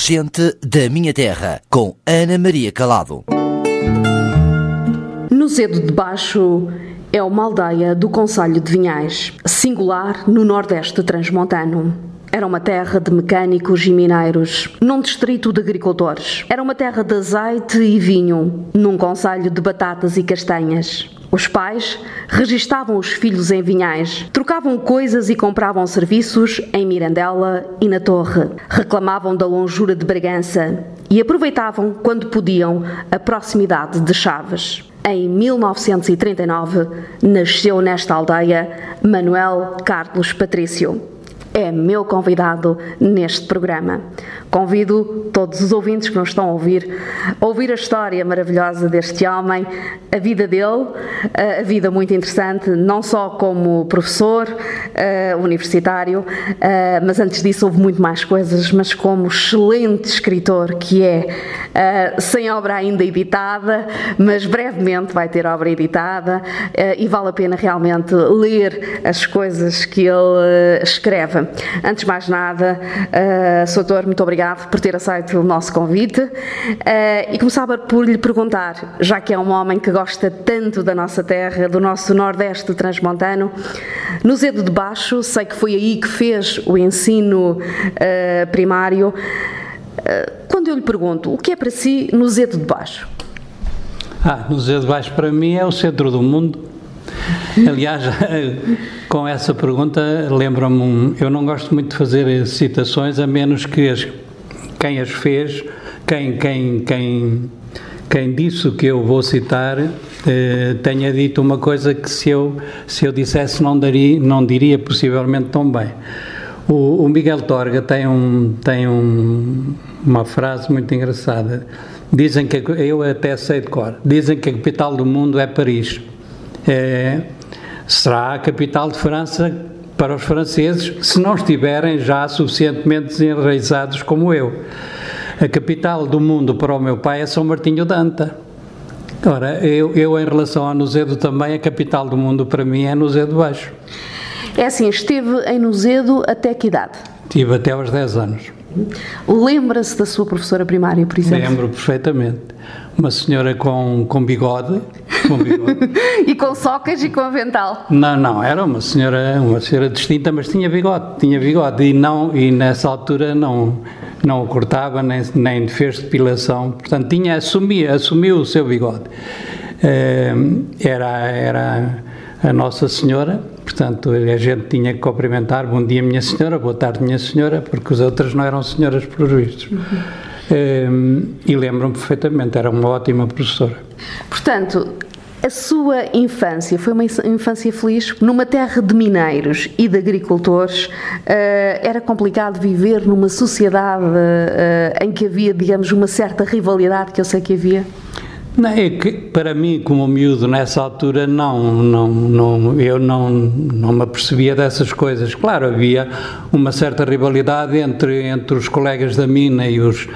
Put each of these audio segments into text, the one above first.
Gente da Minha Terra, com Ana Maria Calado. Nozedo de Baixo é uma aldeia do concelho de Vinhais, singular no nordeste transmontano. Era uma terra de mecânicos e mineiros, num distrito de agricultores. Era uma terra de azeite e vinho, num concelho de batatas e castanhas. Os pais registavam os filhos em Vinhais, trocavam coisas e compravam serviços em Mirandela e na Torre. Reclamavam da longura de Bragança e aproveitavam, quando podiam, a proximidade de Chaves. Em 1939, nasceu nesta aldeia Manuel Carlos Patrício. É meu convidado neste programa. Convido todos os ouvintes que nos estão a ouvir a história maravilhosa deste homem, a vida dele, a vida muito interessante, não só como professor universitário, mas antes disso houve muito mais coisas, mas como excelente escritor que é, sem obra ainda editada, mas brevemente vai ter obra editada e vale a pena realmente ler as coisas que ele escreve. Antes de mais nada, Sr. Doutor, muito obrigado por ter aceito o nosso convite e começava por lhe perguntar, já que é um homem que gosta tanto da nossa terra, do nosso nordeste transmontano, Nozedo de Baixo, sei que foi aí que fez o ensino primário. Quando eu lhe pergunto, o que é para si Nozedo de Baixo? Nozedo de Baixo para mim é o centro do mundo. Aliás, com essa pergunta lembra-me, eu não gosto muito de fazer citações, a menos que quem as fez, quem disse o que eu vou citar, tenha dito uma coisa que se eu dissesse não diria possivelmente tão bem. O Miguel Torga tem uma frase muito engraçada. Dizem que, eu até sei de cor, dizem que a capital do mundo é Paris. Será a capital de França para os franceses, se não estiverem já suficientemente desenraizados como eu. A capital do mundo para o meu pai é São Martinho de Anta. Ora, eu em relação a Nozedo também, a capital do mundo para mim é Nozedo de Baixo. É assim, esteve em Nozedo até que idade? Estive até aos 10 anos. Lembra-se da sua professora primária, por exemplo? Lembro perfeitamente. Uma senhora com bigode. E com socas e com avental? Não, era uma senhora distinta, mas tinha bigode e nessa altura não o cortava, nem fez depilação, portanto assumiu o seu bigode. Era a Nossa Senhora, portanto a gente tinha que cumprimentar, bom dia minha senhora, boa tarde minha senhora, porque as outras não eram senhoras por vistos. E lembro-me perfeitamente, era uma ótima professora. Portanto, a sua infância foi uma infância feliz? Numa terra de mineiros e de agricultores, era complicado viver numa sociedade em que havia, digamos, uma certa rivalidade, que eu sei que havia? Não, é que para mim, como miúdo nessa altura, eu não me apercebia dessas coisas. Claro, havia uma certa rivalidade entre os colegas da mina e os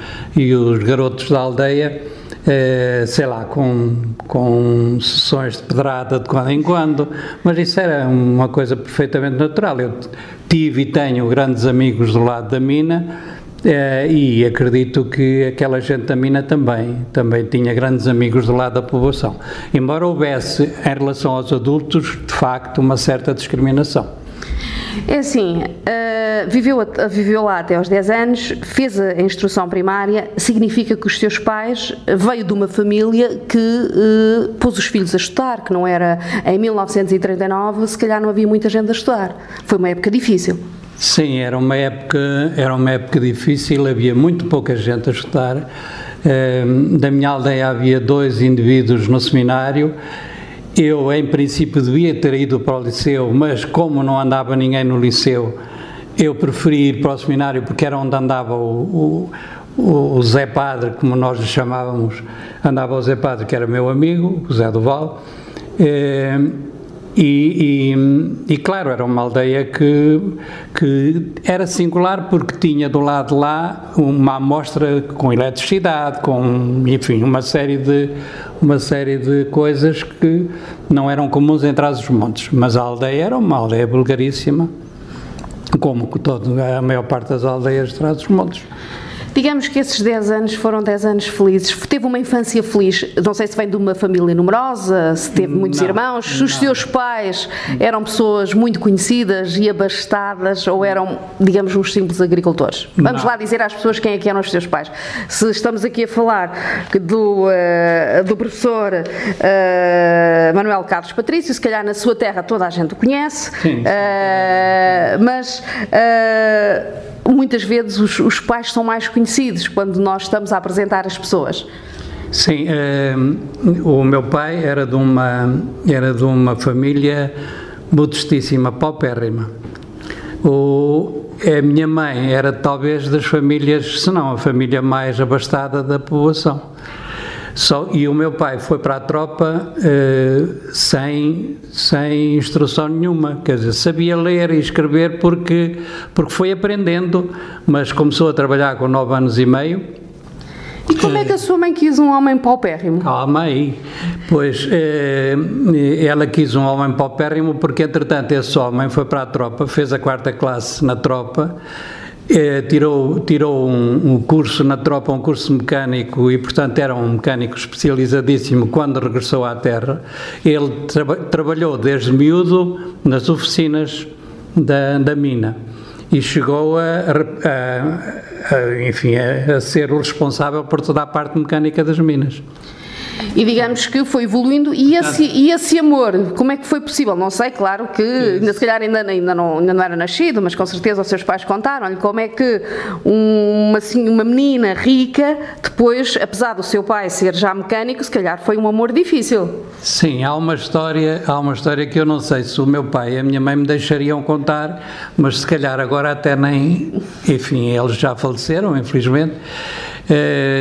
garotos da aldeia, sei lá, com sessões de pedrada de quando em quando, mas isso era uma coisa perfeitamente natural. Eu tive e tenho grandes amigos do lado da mina, e acredito que aquela gente da mina também tinha grandes amigos do lado da população, embora houvesse em relação aos adultos de facto uma certa discriminação. É assim, viveu lá até aos 10 anos, fez a instrução primária, significa que os seus pais veio de uma família que pôs os filhos a estudar, que não era em 1939, se calhar não havia muita gente a estudar, foi uma época difícil. Sim, era uma época difícil, havia muito pouca gente a estudar. Da minha aldeia havia 2 indivíduos no seminário. Eu, em princípio, devia ter ido para o liceu, mas como não andava ninguém no liceu, eu preferi ir para o seminário, porque era onde andava o Zé Padre, como nós lhe chamávamos, andava o Zé Padre, que era meu amigo, o Zé Duval. E claro, era uma aldeia que era singular porque tinha do lado de lá uma amostra com eletricidade, com, enfim, uma série de coisas que não eram comuns em Trás-os-Montes, mas a aldeia era uma aldeia vulgaríssima, como a maior parte das aldeias de Trás-os-Montes. Digamos que esses 10 anos foram 10 anos felizes. Teve uma infância feliz, não sei se vem de uma família numerosa, se teve muitos irmãos, se os seus pais eram pessoas muito conhecidas e abastadas ou eram, digamos, uns simples agricultores. Vamos lá dizer às pessoas quem é que eram os seus pais. Se estamos aqui a falar do professor Manuel Carlos Patrício, se calhar na sua terra toda a gente o conhece, sim. Mas muitas vezes os pais são mais conhecidos quando nós estamos a apresentar as pessoas. Sim, o meu pai era de uma família modestíssima, paupérrima. A minha mãe era talvez das famílias, se não a família mais abastada da população. E o meu pai foi para a tropa sem instrução nenhuma, quer dizer, sabia ler e escrever porque foi aprendendo, mas começou a trabalhar com 9 anos e meio. E como é que a sua mãe quis um homem paupérrimo? Calma aí, pois ela quis um homem paupérrimo porque entretanto esse homem foi para a tropa, fez a 4ª classe na tropa, tirou um curso na tropa, um curso mecânico e portanto era um mecânico especializadíssimo quando regressou à terra. Ele trabalhou desde miúdo nas oficinas da mina e chegou a ser o responsável por toda a parte mecânica das minas. E digamos que foi evoluindo, e esse amor, como é que foi possível? Não sei, claro que se calhar ainda não era nascido, mas com certeza os seus pais contaram-lhe como é que uma menina rica, depois, apesar do seu pai ser já mecânico, se calhar foi um amor difícil. Sim, há uma história que eu não sei se o meu pai e a minha mãe me deixariam contar, mas se calhar agora até nem, enfim, eles já faleceram, infelizmente.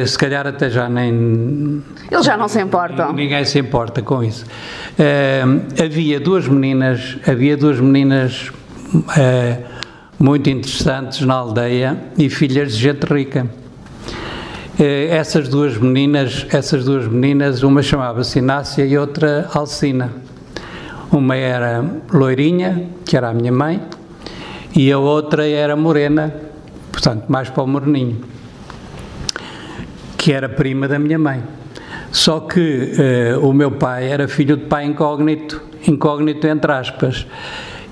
Se calhar até já nem... Eles já não se importam. Ninguém se importa com isso. Havia duas meninas muito interessantes na aldeia e filhas de gente rica. Essas duas meninas, uma chamava-se Inácia e outra Alcina. Uma era loirinha, que era a minha mãe, e a outra era morena, portanto mais para o moreninho, que era prima da minha mãe. Só que o meu pai era filho de pai incógnito entre aspas,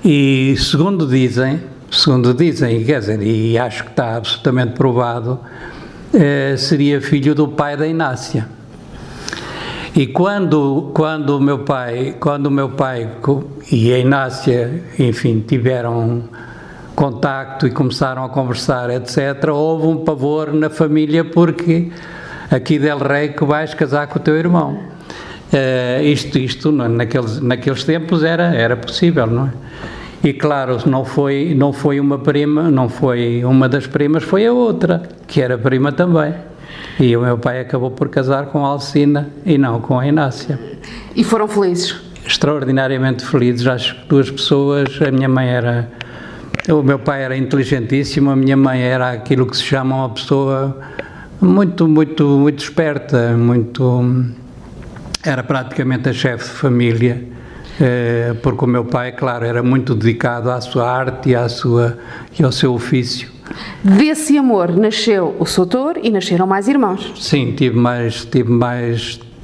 e segundo dizem, quer dizer, e acho que está absolutamente provado, seria filho do pai da Inácia. E quando o meu pai e a Inácia, enfim, tiveram contacto e começaram a conversar, etc., houve um pavor na família porque aqui del rei que vais casar com o teu irmão. Isto naqueles tempos era possível, não é? E claro, não foi uma prima, não foi uma das primas, foi a outra, que era prima também. E o meu pai acabou por casar com a Alcina e não com a Inácia. E foram felizes? Extraordinariamente felizes, acho que duas pessoas. O meu pai era inteligentíssimo, a minha mãe era aquilo que se chama uma pessoa muito, muito, muito esperta, era praticamente a chefe de família, porque o meu pai, claro, era muito dedicado à sua arte e ao seu ofício. Desse amor nasceu o Soutor e nasceram mais irmãos? Sim, tive mais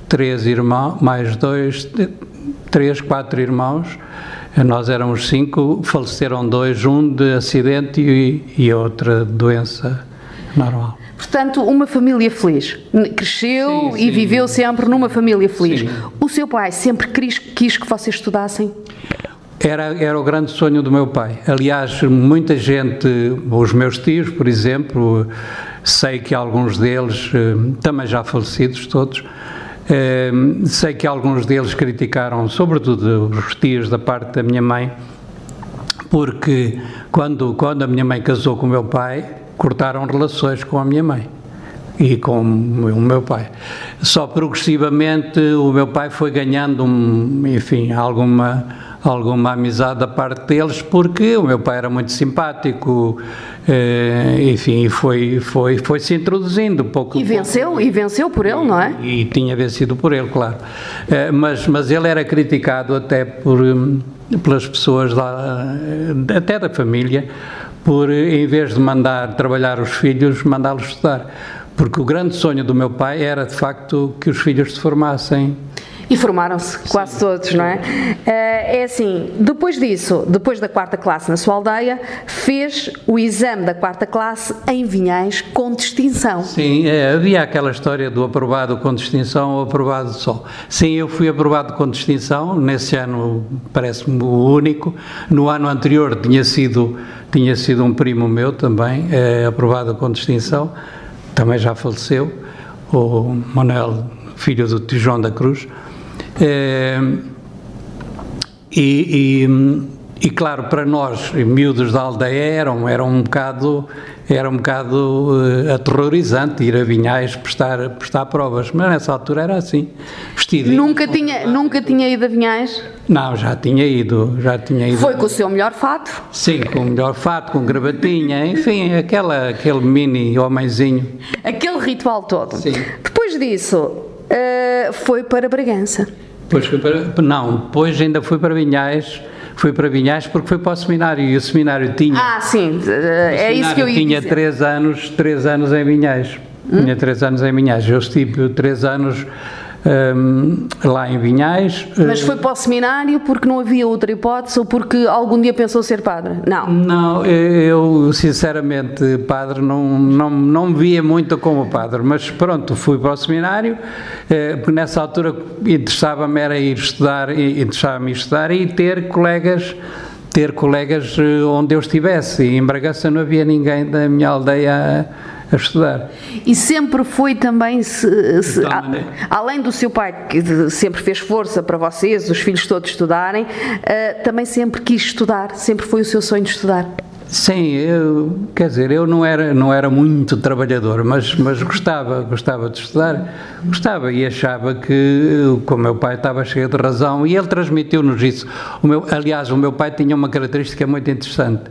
3 irmãos, mais 4 irmãos. Nós éramos 5, faleceram 2, um de acidente e outra de doença normal. Portanto, uma família feliz. Cresceu e viveu sempre numa família feliz. Sim. O seu pai sempre quis que vocês estudassem? Era o grande sonho do meu pai. Aliás, muita gente, os meus tios, por exemplo, sei que alguns deles, também já falecidos todos, sei que alguns deles criticaram, sobretudo os tios da parte da minha mãe, porque quando a minha mãe casou com o meu pai, cortaram relações com a minha mãe e com o meu pai. Só progressivamente o meu pai foi ganhando, enfim, alguma amizade da parte deles, porque o meu pai era muito simpático, enfim, foi se introduzindo pouco. E venceu por ele, não é? E tinha vencido por ele, claro. Mas ele era criticado até pelas pessoas lá, até da família, por, em vez de mandar trabalhar os filhos, mandá-los estudar. Porque o grande sonho do meu pai era, de facto, que os filhos se formassem. E formaram-se quase todos, não é? É assim, depois disso, depois da 4ª classe na sua aldeia, fez o exame da 4ª classe em Vinhais com distinção. Sim, havia aquela história do aprovado com distinção ou aprovado só. Sim, eu fui aprovado com distinção, nesse ano parece-me o único. No ano anterior tinha sido um primo meu também, aprovado com distinção, também já faleceu, o Manuel, filho do tio João da Cruz. E claro, para nós, miúdos da aldeia, era um bocado aterrorizante ir a Vinhais prestar provas, mas nessa altura era assim, vestido. Nunca tinha ido a Vinhais? Não, já tinha ido. Foi com o seu melhor fato? Sim, com o melhor fato, com gravatinha, enfim, aquele mini homenzinho. Aquele ritual todo. Sim. Depois disso, foi para Bragança. Depois ainda fui para Vinhais. Fui para Vinhais porque foi para o seminário e o seminário tinha... sim, é isso que eu ia dizer. Tinha 3 anos em Vinhais. Tinha 3 anos em Vinhais. Eu estive 3 anos lá em Vinhais. Mas foi para o seminário porque não havia outra hipótese ou porque algum dia pensou ser padre? Não. Não, eu sinceramente padre não me via muito como padre, mas pronto, fui para o seminário, porque nessa altura interessava-me ir estudar e ter colegas onde eu estivesse, e em Bragança não havia ninguém da minha aldeia a estudar. E sempre foi também, além do seu pai, que sempre fez força para vocês, os filhos todos estudarem, também sempre quis estudar, sempre foi o seu sonho de estudar? Sim, eu não era muito trabalhador, mas gostava de estudar, e achava que o meu pai estava cheio de razão, e ele transmitiu-nos isso. Aliás, o meu pai tinha uma característica muito interessante.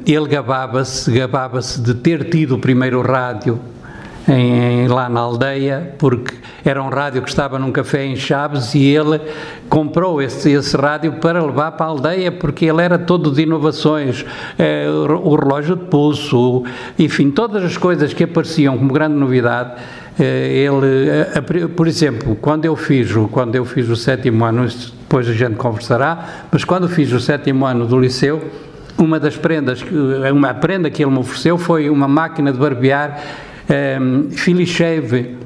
Ele gabava-se de ter tido o primeiro rádio lá na aldeia, porque era um rádio que estava num café em Chaves, e ele comprou esse rádio para levar para a aldeia, porque ele era todo de inovações, o relógio de pulso, enfim, todas as coisas que apareciam como grande novidade. Por exemplo, quando eu fiz o 7º ano, depois a gente conversará, mas quando fiz o 7º ano do liceu, uma prenda que ele me ofereceu foi uma máquina de barbear Philips-Shave,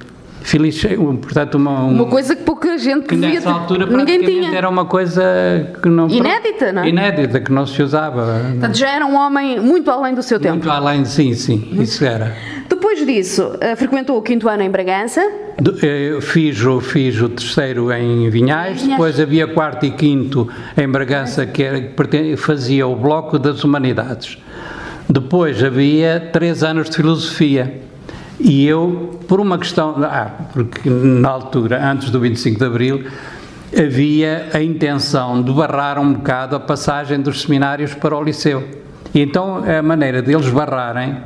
portanto uma coisa que pouca gente que nessa altura ninguém tinha. Era uma coisa que não, inédita, não é? Inédita, que não se usava. Portanto, já era um homem muito além do seu tempo. Muito além, sim, isso era. Depois disso, frequentou o 5º ano em Bragança? Fiz o 3º em Vinhais, depois havia 4º e 5º em Bragança, que fazia o Bloco das Humanidades. Depois havia 3 anos de Filosofia. E eu, por uma questão... porque na altura, antes do 25 de Abril, havia a intenção de barrar um bocado a passagem dos seminários para o liceu. E então a maneira deles barrarem,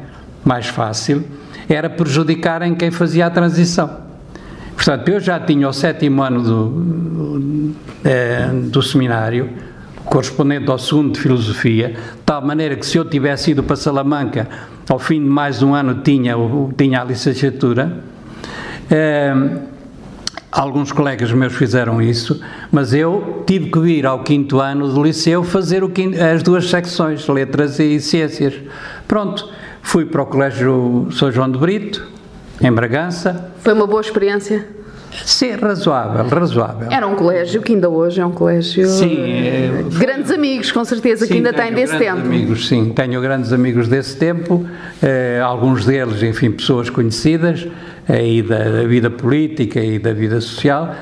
mais fácil, era prejudicarem quem fazia a transição. Portanto, eu já tinha o 7º ano do seminário, correspondente ao 2º de Filosofia, de tal maneira que se eu tivesse ido para Salamanca, ao fim de mais um ano tinha a licenciatura. Alguns colegas meus fizeram isso, mas eu tive que vir ao 5º ano do liceu fazer as 2 secções, Letras e Ciências. Pronto, fui para o Colégio São João de Brito, em Bragança. Foi uma boa experiência? Sim, razoável. Era um colégio que ainda hoje é um colégio... Sim. Grandes amigos, com certeza, que ainda tem desse tempo. Amigos, sim, tenho grandes amigos desse tempo, alguns deles, enfim, pessoas conhecidas, aí da vida política e da vida social.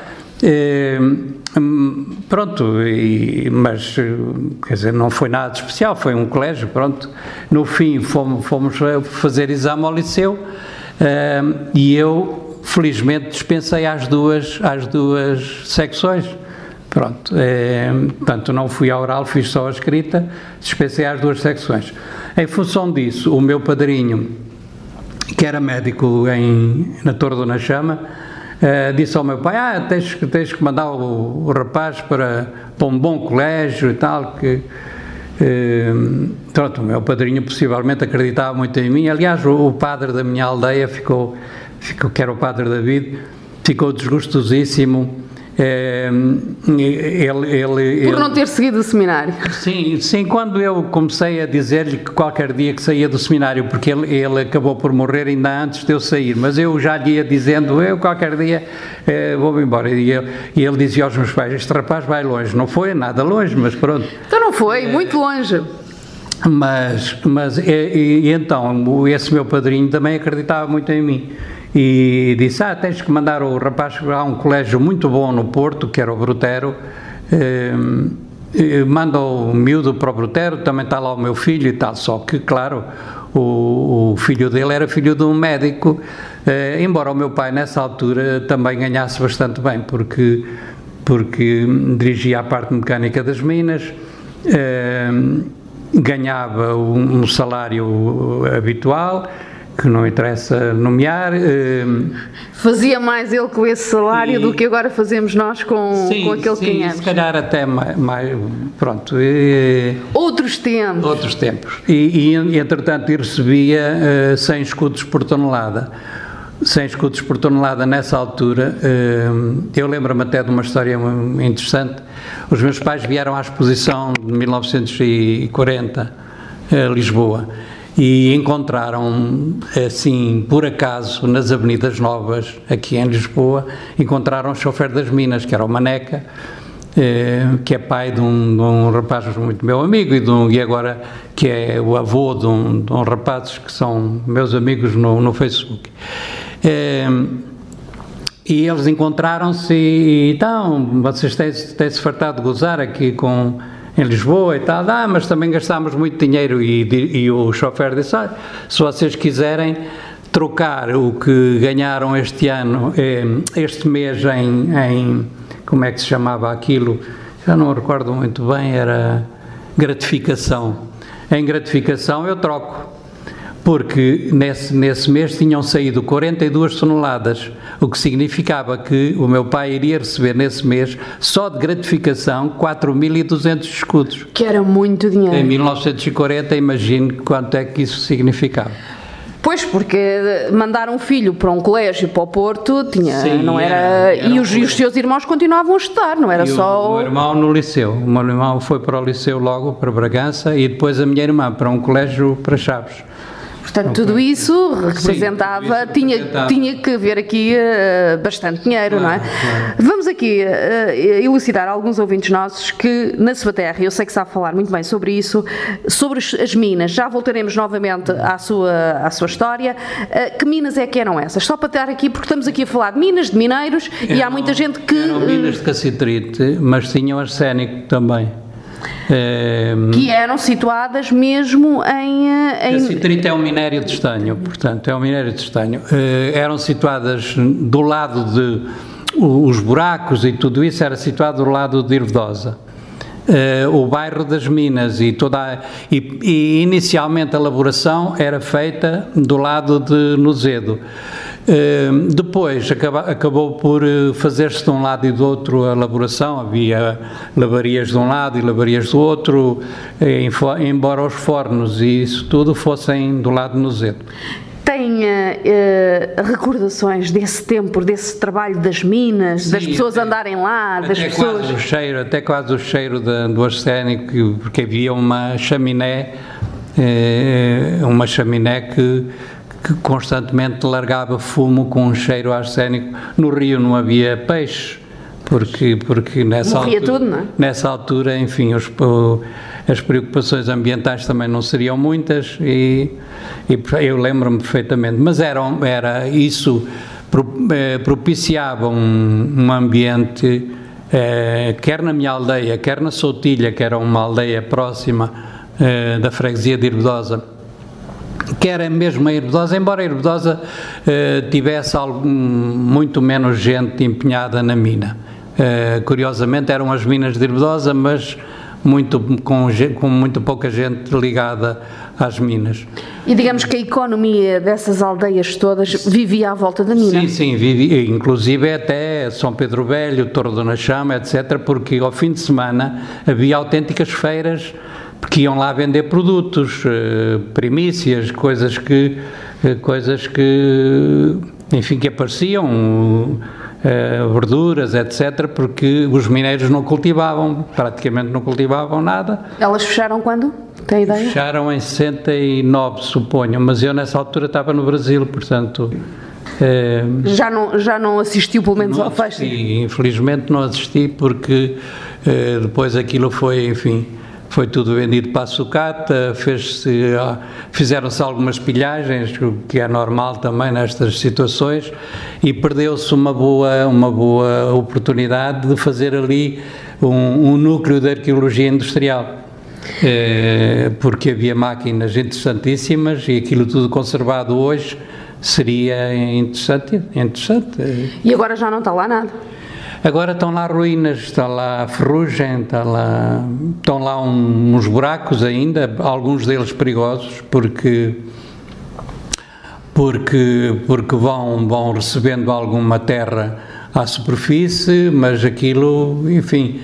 Pronto, mas, quer dizer, não foi nada de especial, foi um colégio, pronto. No fim fomos fazer exame ao liceu, e eu... felizmente dispensei às duas secções. Pronto, portanto não fui à oral, fiz só a escrita, dispensei às 2 secções. Em função disso, o meu padrinho, que era médico na Torre Dona Chama, disse ao meu pai, tens que mandar o rapaz para um bom colégio e tal, Pronto, o meu padrinho possivelmente acreditava muito em mim. Aliás, o padre da minha aldeia que era o padre David, ficou desgostosíssimo. Por não ter seguido o seminário. Sim, quando eu comecei a dizer-lhe que qualquer dia que saía do seminário, porque ele acabou por morrer ainda antes de eu sair, mas eu já lhe ia dizendo, eu qualquer dia vou-me embora. E ele dizia aos meus pais, este rapaz vai longe. Não foi nada longe, mas pronto. Então não foi, muito longe. Mas então, esse meu padrinho também acreditava muito em mim. E disse, tens que mandar o rapaz a um colégio muito bom no Porto, que era o Brutero, manda o miúdo para o Brutero, também está lá o meu filho e tal, só que, claro, o filho dele era filho de um médico, embora o meu pai nessa altura também ganhasse bastante bem, porque dirigia a parte mecânica das minas, ganhava um salário habitual, que não interessa nomear. Fazia mais ele com esse salário do que agora fazemos nós com aquele que ganhamos. Se calhar até mais pronto. Outros tempos. E entretanto recebia 100 escudos por tonelada. 100 escudos por tonelada nessa altura. Eu lembro-me até de uma história interessante. Os meus pais vieram à exposição de 1940 a Lisboa. E encontraram, assim, por acaso, nas Avenidas Novas, aqui em Lisboa, encontraram o chofer das minas, que era o Maneca, que é pai de um rapaz muito meu amigo e agora que é o avô de um rapazes que são meus amigos no Facebook. E eles encontraram-se e então, vocês têm-se fartado de gozar aqui em Lisboa e tal, mas também gastámos muito dinheiro e o chofer disse, se vocês quiserem trocar o que ganharam este ano, este mês em como é que se chamava aquilo, já não me recordo muito bem, era gratificação. Em gratificação eu troco, porque nesse mês tinham saído 42 toneladas, o que significava que o meu pai iria receber nesse mês, só de gratificação, 4.200 escudos. Que era muito dinheiro. Em 1940, imagino quanto é que isso significava. Pois, porque mandar um filho para um colégio, para o Porto, não era... era e os seus irmãos continuavam a estudar, não era só... O meu irmão no liceu. O meu irmão foi para o liceu logo, para Bragança, e depois a minha irmã para um colégio para Chaves. Portanto, tudo isso representava, tinha que haver aqui bastante dinheiro, não é? Claro. Vamos aqui elucidar alguns ouvintes nossos que na sua terra, eu sei que sabe falar muito bem sobre isso, sobre as minas, já voltaremos novamente à sua história. Que minas é que eram essas? Só para estar aqui, porque estamos aqui a falar de minas, de mineiros, e há muita gente que... Eram minas de cassitrite, mas tinham arsénico também. Que eram situadas mesmo em... Cassitrite é um minério de estanho, portanto, é um minério de estanho. Eram situadas do lado de... Os buracos e tudo isso era situado do lado de Irvedosa. O bairro das Minas e inicialmente a elaboração era feita do lado de Nozedo. Depois acabou por fazer-se de um lado e do outro a elaboração, havia lavarias de um lado e lavarias do outro, embora os fornos e isso tudo fossem do lado de Nozedo. Tem recordações desse tempo, desse trabalho das minas, sim, das pessoas andarem lá, das pessoas... Até quase o cheiro do arsénico, porque havia uma chaminé que constantemente largava fumo com um cheiro arsénico. No rio não havia peixe, porque nessa altura, enfim, as preocupações ambientais também não seriam muitas e eu lembro-me perfeitamente, mas isso propiciava um ambiente, quer na minha aldeia, quer na Soutilha, que era uma aldeia próxima da freguesia de Irvedosa, que era mesmo a Irvedosa, embora a Irvedosa tivesse muito menos gente empenhada na mina. Curiosamente eram as minas de Irvedosa, mas com muito pouca gente ligada às minas. E digamos que a economia dessas aldeias todas vivia à volta da mina. Sim, vivia, inclusive até São Pedro Velho, Torre Dona Chama, etc., porque ao fim de semana havia autênticas feiras porque iam lá vender produtos, primícias, coisas que enfim, que apareciam, verduras, etc., porque os mineiros não cultivavam, praticamente não cultivavam nada. Elas fecharam quando? Tem ideia? Fecharam em 69, suponho, mas eu nessa altura estava no Brasil, portanto... Já não assistiu pelo menos ao fecho? Infelizmente não assisti, porque depois aquilo foi, enfim, foi tudo vendido para a sucata, fizeram-se algumas pilhagens, o que é normal também nestas situações, e perdeu-se uma boa oportunidade de fazer ali um núcleo de arqueologia industrial. Porque havia máquinas interessantíssimas e aquilo tudo conservado hoje seria interessante. E agora já não está lá nada? Agora estão lá ruínas, está lá a ferrugem, estão lá uns buracos ainda, alguns deles perigosos, porque vão recebendo alguma terra à superfície, mas aquilo, enfim,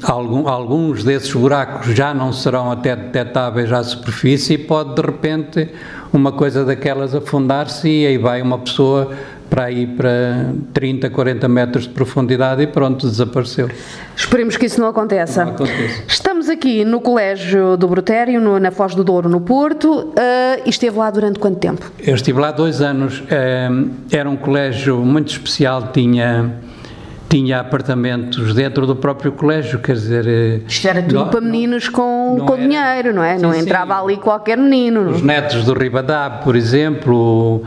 alguns desses buracos já não serão até detectáveis à superfície e pode de repente uma coisa daquelas afundar-se e aí vai uma pessoa para 30, 40 metros de profundidade e pronto, desapareceu. Esperemos que isso não aconteça. Não aconteça. Estamos aqui no Colégio do Brutério, na Foz do Douro, no Porto, e esteve lá durante quanto tempo? Eu estive lá 2 anos, era um colégio muito especial, tinha apartamentos dentro do próprio colégio, quer dizer... Isto era tudo para meninos com dinheiro, não é? Sim, não entrava ali qualquer menino. Os netos do Ribadab, por exemplo,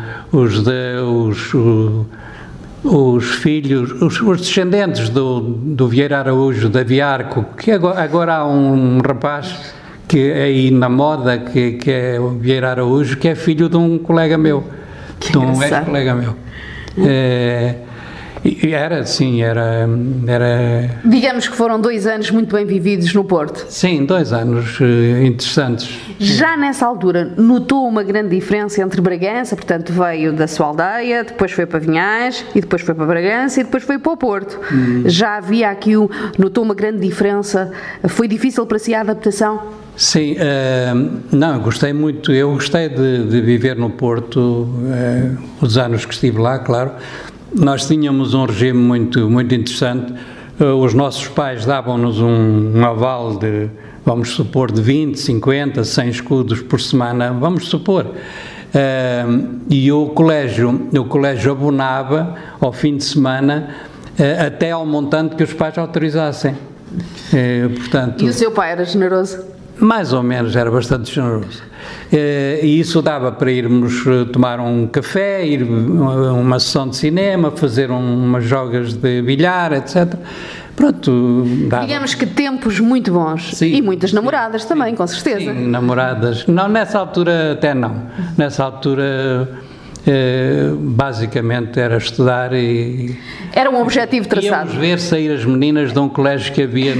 os filhos, os descendentes do Vieira Araújo, da Viarco, que agora há um rapaz que é aí na moda, que é o Vieira Araújo, que é filho de um colega meu, de um ex-colega meu. Era. Digamos que foram 2 anos muito bem vividos no Porto. Sim, 2 anos interessantes. Já nessa altura, notou uma grande diferença entre Bragança, portanto veio da sua aldeia, depois foi para Vinhais, e depois foi para Bragança, e depois foi para o Porto. Já havia aqui, notou uma grande diferença? Foi difícil para si a adaptação? Sim, não, gostei muito, eu gostei de viver no Porto, os anos que estive lá, claro. Nós tínhamos um regime muito interessante, os nossos pais davam-nos um aval de, vamos supor, de 20, 50, 100 escudos por semana, vamos supor, e o colégio abonava ao fim de semana até ao montante que os pais autorizassem. Portanto, e o seu pai era generoso? Mais ou menos, era bastante generoso. E isso dava para irmos tomar um café, ir a uma sessão de cinema, fazer umas jogas de bilhar, etc. Pronto, dava. Digamos que tempos muito bons. Sim, e muitas namoradas também, com certeza. Sim, namoradas. Não, nessa altura até não. Nessa altura... basicamente era estudar e... Era um objetivo traçado. Íamos ver sair as meninas de um colégio que havia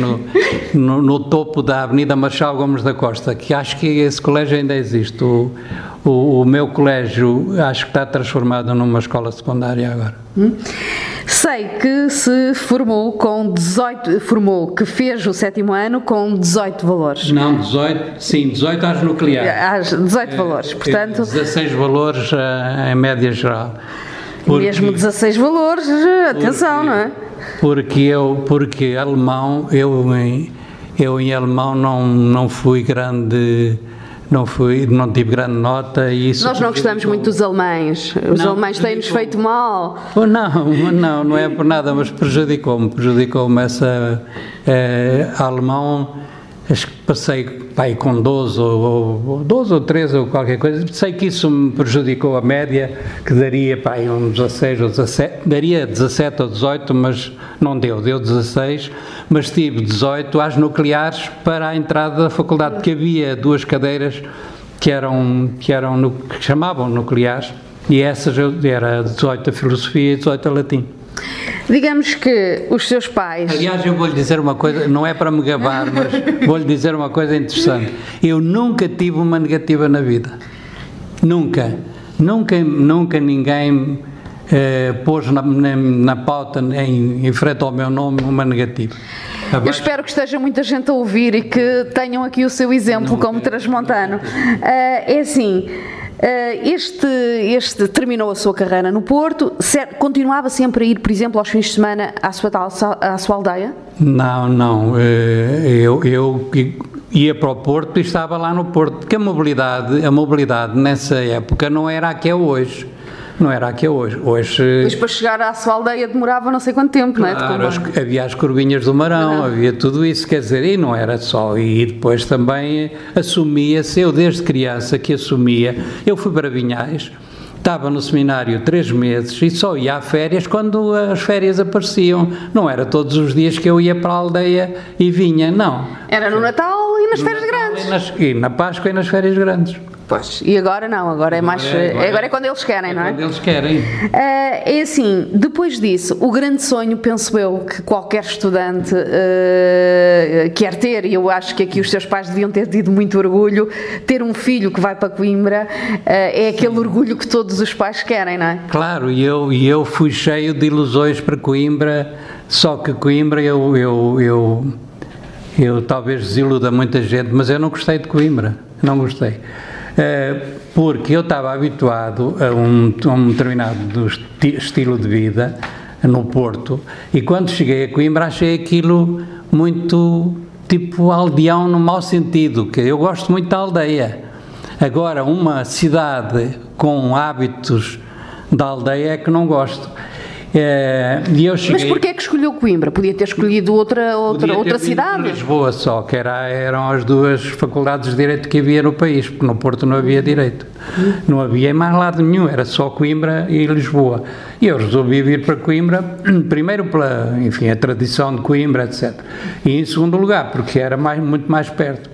no topo da Avenida Marchal Gomes da Costa, que acho que esse colégio ainda existe. O meu colégio acho que está transformado numa escola secundária agora. Sei que se formou com 18, que fez o 7º ano com 18 valores. Não, 18 às nucleares. Às 18 valores, portanto... 16 valores em média geral. Mesmo 16 valores, atenção, não é? Porque alemão, eu em alemão não fui grande... Não tive grande nota e isso... Nós não gostamos muito dos alemães. Os alemães têm-nos feito mal. Não é por nada, mas prejudicou-me essa... alemão, acho que passei com 12 ou 13 ou qualquer coisa. Sei que isso me prejudicou a média, que daria uns 16 ou 17, daria 17 ou 18, mas não deu 16, mas tive 18 às nucleares para a entrada da faculdade, porque havia 2 cadeiras que chamavam nucleares, e essas era 18 a filosofia e 18 a latim. Digamos que os seus pais... Aliás, eu vou-lhe dizer uma coisa, não é para me gabar, mas vou-lhe dizer uma coisa interessante. Eu nunca tive uma negativa na vida. Nunca ninguém pôs na pauta, em frente ao meu nome, uma negativa. Eu espero que esteja muita gente a ouvir e que tenham aqui o seu exemplo como transmontano. É assim, este terminou a sua carreira no Porto, continuava sempre a ir, por exemplo, aos fins de semana à sua aldeia? Não, eu ia para o Porto e estava lá no Porto, porque a mobilidade nessa época não era a que é hoje. Não era a que é hoje. Mas para chegar à sua aldeia demorava não sei quanto tempo, claro, não é? Havia as curvinhas do Marão, havia tudo isso, quer dizer, e não era só. E depois também assumia-se, eu desde criança que assumia, eu fui para Vinhais, estava no seminário 3 meses e só ia a férias quando as férias apareciam. Não era todos os dias que eu ia para a aldeia e vinha, não. Era no Natal e nas férias grandes. E na Páscoa e nas férias grandes. Pois, e agora não, agora é quando eles querem, não é? Quando eles querem. É assim, depois disso, o grande sonho, penso eu, que qualquer estudante quer ter, e eu acho que aqui os seus pais deviam ter tido muito orgulho, ter um filho que vai para Coimbra, é aquele orgulho que todos os pais querem, não é? Claro, e eu fui cheio de ilusões para Coimbra, só que Coimbra eu talvez desiluda muita gente, mas eu não gostei de Coimbra, não gostei. Porque eu estava habituado a um determinado estilo de vida no Porto e quando cheguei a Coimbra achei aquilo muito tipo aldeão no mau sentido, que eu gosto muito da aldeia. Agora, uma cidade com hábitos da aldeia é que não gosto. E eu cheguei... Mas porquê é que escolheu Coimbra? Podia ter escolhido outra cidade? Lisboa só, que eram as 2 faculdades de Direito que havia no país, porque no Porto não havia Direito. Não havia em mais lado nenhum, era só Coimbra e Lisboa. E eu resolvi vir para Coimbra, primeiro pela, enfim, a tradição de Coimbra, etc. E em segundo lugar, porque era muito mais perto.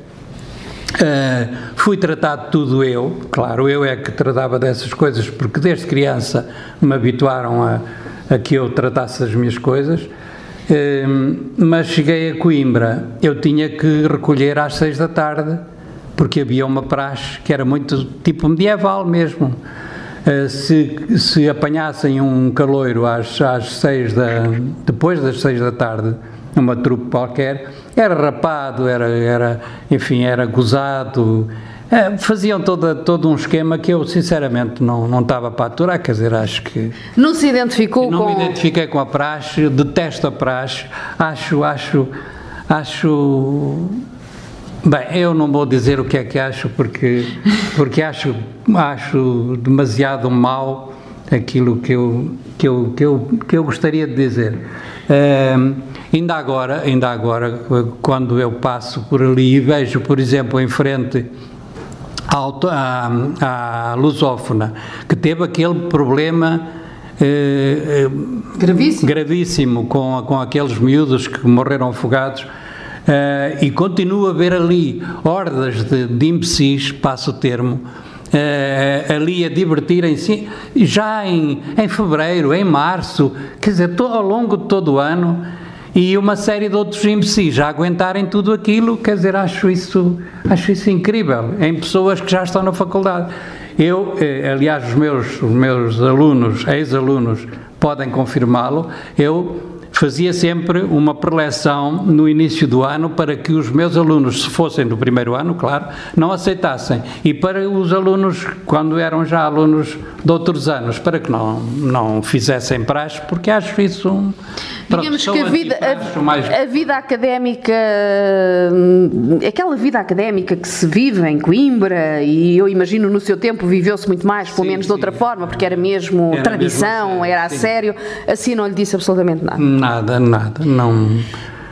Fui tratado tudo eu, claro, eu é que tratava dessas coisas, porque desde criança me habituaram a que eu tratasse as minhas coisas, mas cheguei a Coimbra, eu tinha que recolher às 6 da tarde, porque havia uma praxe que era muito tipo medieval mesmo. Se apanhassem um caloiro depois das 6 da tarde, uma trupe qualquer, era rapado, era gozado. Faziam todo um esquema que eu sinceramente não estava para aturar, quer dizer, acho que... Não se identificou não me identifiquei com a praxe, detesto a praxe, acho... Bem, eu não vou dizer o que é que acho, porque acho demasiado mau aquilo que eu gostaria de dizer. Ainda agora, quando eu passo por ali e vejo, por exemplo, em frente à Lusófona, que teve aquele problema gravíssimo com aqueles miúdos que morreram afogados, e continuo a ver ali hordas de imbecis, passo o termo, ali a divertirem-se, já em fevereiro, em março, quer dizer, ao longo de todo o ano, e uma série de outros imbecis já aguentarem tudo aquilo, quer dizer, acho isso incrível, em pessoas que já estão na faculdade. Aliás, os meus alunos, ex-alunos, podem confirmá-lo, eu fazia sempre uma preleção no início do ano para que os meus alunos, se fossem do primeiro ano, claro, não aceitassem. E para os alunos, quando eram já alunos de outros anos, para que não fizessem praxe, porque acho isso... Digamos que a vida académica, aquela vida académica que se vive em Coimbra, e eu imagino no seu tempo viveu-se muito mais, pelo menos de outra forma, porque era mesmo tradição, era a sério, assim não lhe disse absolutamente nada. Nada, não...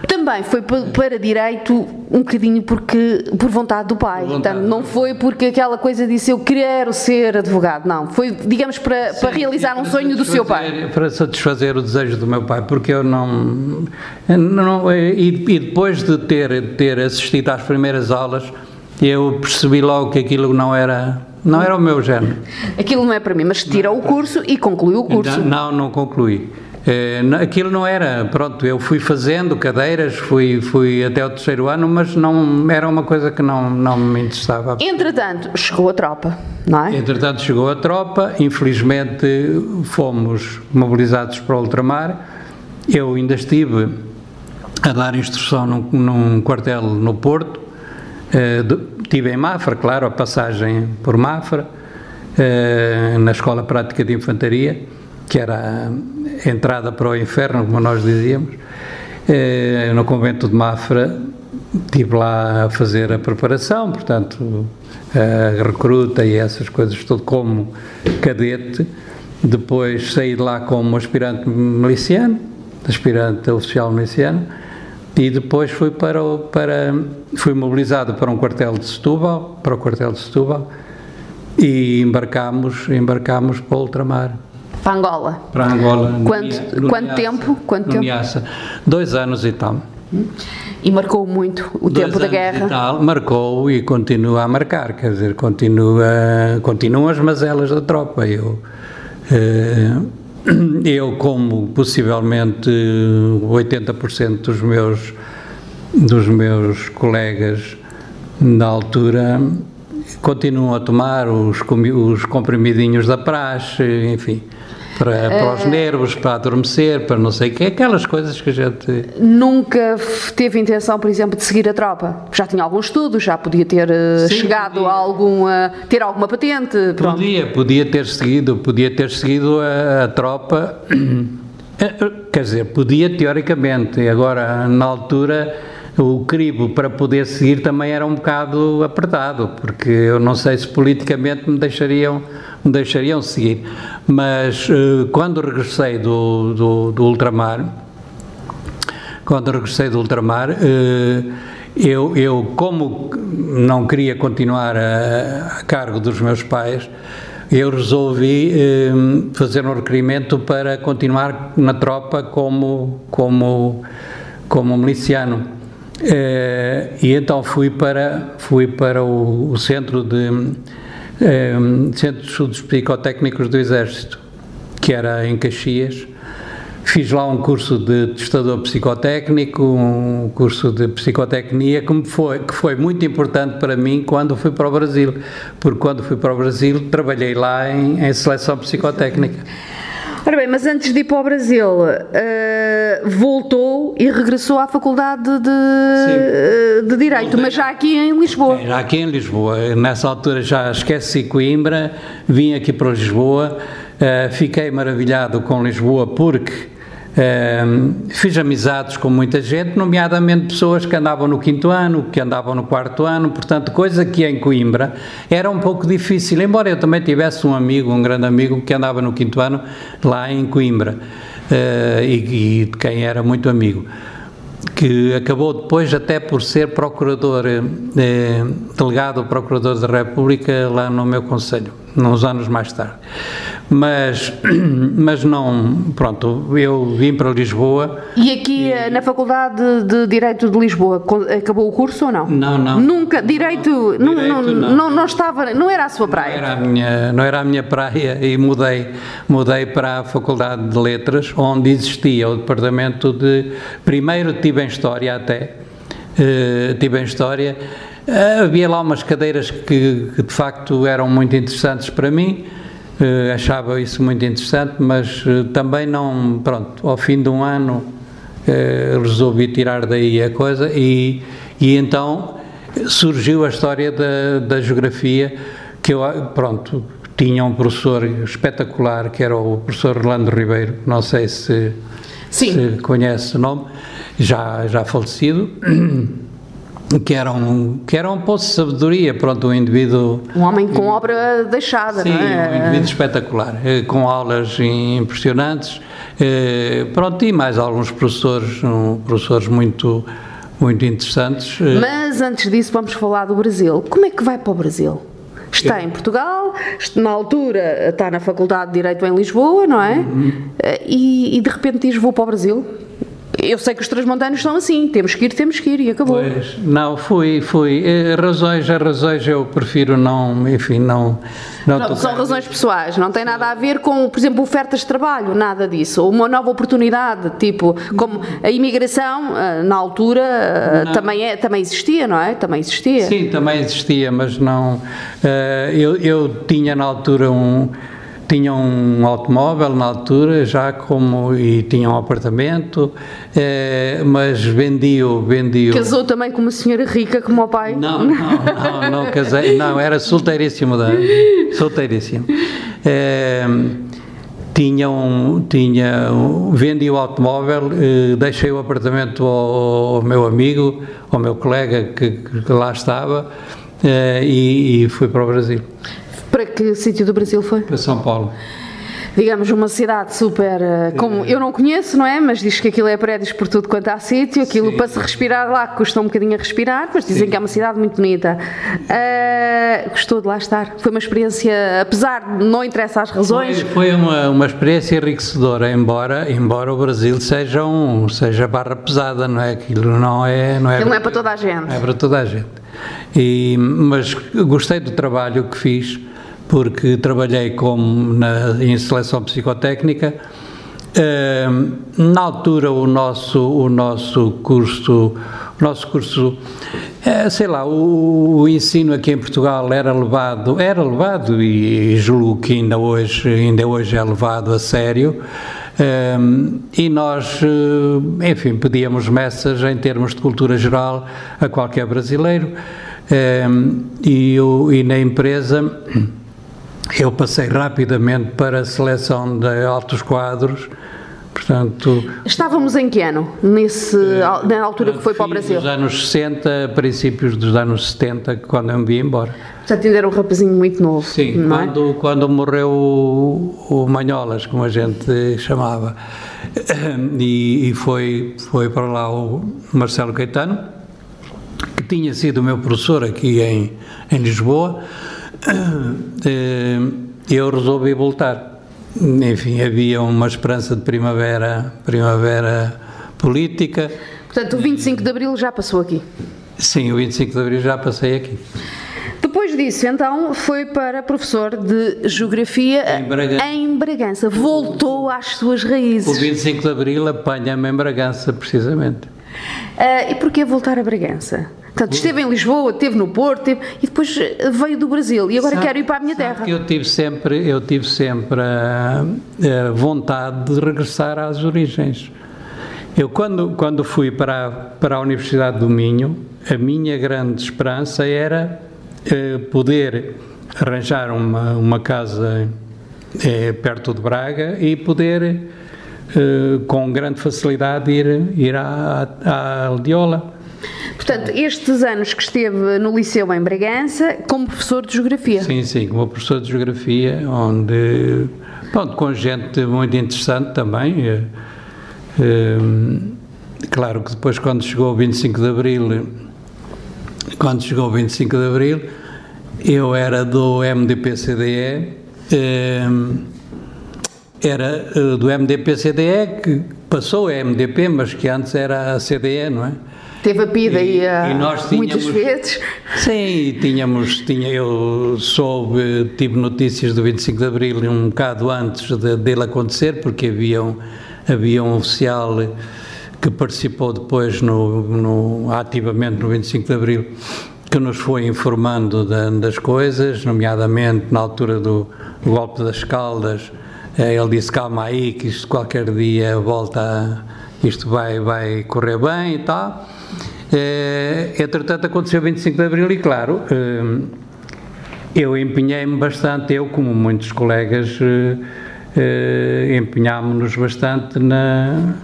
Também foi para direito um bocadinho por vontade do pai, portanto, não foi porque aquela coisa disse eu quero ser advogado, não, foi, digamos, para realizar um sonho do seu pai. Para satisfazer o desejo do meu pai, porque eu e depois de ter assistido às primeiras aulas, eu percebi logo que aquilo não era o meu género. Aquilo não é para mim, mas tirou o curso e concluiu o curso. Não concluí. Aquilo não era, pronto, eu fui fazendo cadeiras, fui até o 3º ano, mas não era uma coisa que não me interessava. Entretanto, chegou a tropa, não é? Entretanto, chegou a tropa, infelizmente fomos mobilizados para o ultramar, eu ainda estive a dar instrução num quartel no Porto. Estive em Mafra, claro, a passagem por Mafra, na Escola Prática de Infantaria, que era a entrada para o inferno, como nós dizíamos. No convento de Mafra, estive lá a fazer a preparação, portanto, a recruta e essas coisas, tudo como cadete. Depois saí de lá como aspirante miliciano, aspirante oficial miliciano, e depois fui mobilizado para um quartel de Setúbal, para o quartel de Setúbal, e embarcámos para o ultramar. Para Angola? Para Angola. Quanto tempo? No Niassa. 2 anos e tal. E marcou muito o tempo da guerra? E tal, marcou e continua a marcar, quer dizer, continuam as mazelas da tropa. Eu, como possivelmente 80% dos meus colegas da altura, continuam a tomar os comprimidinhos da praxe, enfim, para os nervos, para adormecer, para não sei o quê, aquelas coisas que a gente... Nunca teve intenção, por exemplo, de seguir a tropa? Já tinha algum estudo, já podia ter chegado a ter alguma patente? Pronto. Podia ter seguido a tropa, quer dizer, podia teoricamente, agora na altura o crivo para poder seguir também era um bocado apertado, porque eu não sei se politicamente me deixariam seguir, mas quando regressei do ultramar, eu como não queria continuar a cargo dos meus pais, eu resolvi fazer um requerimento para continuar na tropa como miliciano. E então fui para o Centro de Estudos Psicotécnicos do Exército, que era em Caxias. Fiz lá um curso de testador psicotécnico, um curso de psicotecnia, que foi muito importante para mim quando fui para o Brasil, porque quando fui para o Brasil trabalhei lá em seleção psicotécnica. Ora bem, mas antes de ir para o Brasil, voltou e regressou à Faculdade de Direito, mas já aqui em Lisboa. Já aqui em Lisboa. Nessa altura já esqueci Coimbra, vim aqui para Lisboa, fiquei maravilhado com Lisboa porque fiz amizades com muita gente, nomeadamente pessoas que andavam no 5º ano, que andavam no 4º ano, portanto, coisa que em Coimbra era um pouco difícil, embora eu também tivesse um grande amigo que andava no 5º ano lá em Coimbra, e de quem era muito amigo, que acabou depois até por ser procurador, delegado procurador da República lá no meu concelho, uns anos mais tarde. Mas não, pronto, eu vim para Lisboa. E aqui na Faculdade de Direito de Lisboa, acabou o curso ou não? Não. Nunca? Direito não estava, não era a sua praia? Não era a minha praia e mudei para a Faculdade de Letras, onde existia o departamento de... Primeiro tive em História até, havia lá umas cadeiras que de facto eram muito interessantes para mim, achava isso muito interessante, mas também não, pronto, ao fim de um ano resolvi tirar daí a coisa e então surgiu a história da geografia, que eu, pronto, tinha um professor espetacular, que era o professor Orlando Ribeiro, não sei se conhece o nome, já falecido, que era um poço de sabedoria, pronto, um indivíduo... Um homem com obra deixada, sim, não é? Um indivíduo espetacular, com aulas impressionantes, pronto, e mais alguns professores muito interessantes. Mas antes disso vamos falar do Brasil. Como é que vai para o Brasil? Está em Portugal, na altura está na Faculdade de Direito em Lisboa, não é? E de repente diz, vou para o Brasil. Eu sei que os transmontanos são assim, temos que ir e acabou. Pois, não, fui. Razões eu prefiro não, enfim, não são razões pessoais, não tem nada a ver com, por exemplo, ofertas de trabalho, nada disso. Uma nova oportunidade, tipo, como a imigração, na altura, também existia, não é? Também existia. Sim, também existia, mas não... Eu tinha na altura tinha um automóvel na altura, já e tinha um apartamento, mas vendi-o. Casou também com uma senhora rica como o pai? Não casei, não, era solteiríssimo, solteiríssimo. Vendi o automóvel, deixei o apartamento ao meu amigo, ao meu colega que lá estava, e fui para o Brasil. Para que sítio do Brasil foi? Para São Paulo. Digamos, uma cidade super, como eu não conheço, não é? Mas diz que aquilo é prédios por tudo quanto há sítio, aquilo Sim. Para se respirar lá custa um bocadinho a respirar, mas dizem Sim. Que é uma cidade muito bonita. Gostou de lá estar? Foi uma experiência, apesar de não interessar as razões? Foi uma experiência enriquecedora, embora o Brasil seja barra pesada, não é? Aquilo não é para toda a gente. Não é para toda a gente. Mas gostei do trabalho que fiz, porque trabalhei em seleção psicotécnica. Na altura o nosso curso, sei lá, o ensino aqui em Portugal era levado e julgo que ainda hoje é levado a sério. E nós, enfim, pedíamos messas em termos de cultura geral a qualquer brasileiro, e na empresa eu passei rapidamente para a seleção de altos quadros. Portanto, estávamos em que ano, na altura que foi para o Brasil? Nos anos 60, princípios dos anos 70, quando eu me vi embora. Já ainda era um rapazinho muito novo. Sim, não quando morreu o Manholas, como a gente chamava, e foi para lá o Marcelo Caetano, que tinha sido o meu professor aqui em Lisboa. Eu resolvi voltar. Enfim, havia uma esperança de primavera política. Portanto, o 25 de Abril já passou aqui? Sim, o 25 de Abril já passei aqui. Depois disso, então, foi para professor de Geografia em Bragança. Voltou às suas raízes. O 25 de Abril apanha-me em Bragança, precisamente. E porquê voltar a Bragança? Portanto, esteve em Lisboa, esteve no Porto, e depois veio do Brasil, e agora quero ir para a minha terra. Eu tive sempre a vontade de regressar às origens. Eu, quando fui para a Universidade do Minho, a minha grande esperança era poder arranjar uma casa perto de Braga e poder, com grande facilidade, ir à Aldiola. Portanto, estes anos que esteve no Liceu em Bragança, como professor de Geografia? Sim, como professor de Geografia, onde, pronto, com gente muito interessante também. Claro que depois, quando chegou o 25 de Abril, eu era do MDP-CDE, que passou a MDP, mas que antes era a CDE, não é? Teve a PIDE aí muitas vezes. Sim, eu tive notícias do 25 de Abril um bocado antes dele acontecer, porque havia um oficial que participou depois ativamente no 25 de Abril, que nos foi informando das coisas, nomeadamente na altura do golpe das Caldas. Ele disse: calma aí, que isto qualquer dia isto vai correr bem e tal. Entretanto, aconteceu o 25 de Abril e, claro, eu empenhei-me bastante, eu como muitos colegas, empenhámos-nos bastante na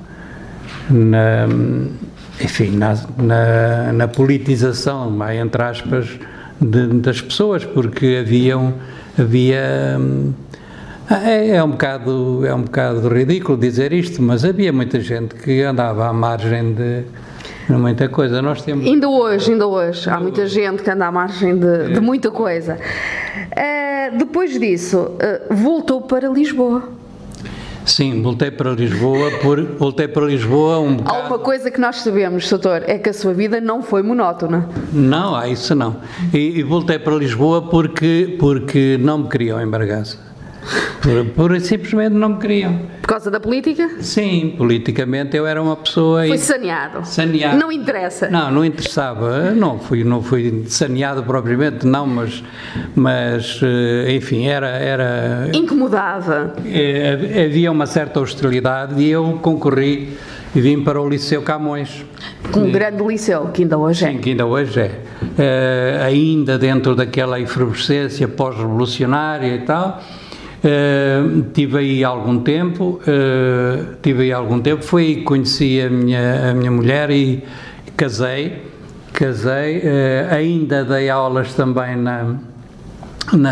politização, entre aspas, das pessoas, porque havia é um bocado ridículo dizer isto, mas havia muita gente que andava à margem de muita coisa. Nós temos... Ainda hoje, há muita gente que anda à margem de muita coisa. Depois disso, voltou para Lisboa. Sim, voltei para Lisboa um bocado... Há uma coisa que nós sabemos, doutor, é que a sua vida não foi monótona. Não, isso não. E voltei para Lisboa porque não me queriam em Bragança. Simplesmente não me queriam. causa da política? Sim, politicamente eu era uma pessoa... Foi saneado. Saneado. Não interessa. Não interessava. Não fui saneado propriamente, não, mas enfim, era... Incomodava. Havia uma certa hostilidade e eu concorri e vim para o Liceu Camões. Um grande liceu, que ainda hoje é. Sim, que ainda hoje é. Ainda dentro daquela efervescência pós-revolucionária e tal. Tive aí algum tempo, foi aí que conheci a minha mulher e casei, ainda dei aulas também na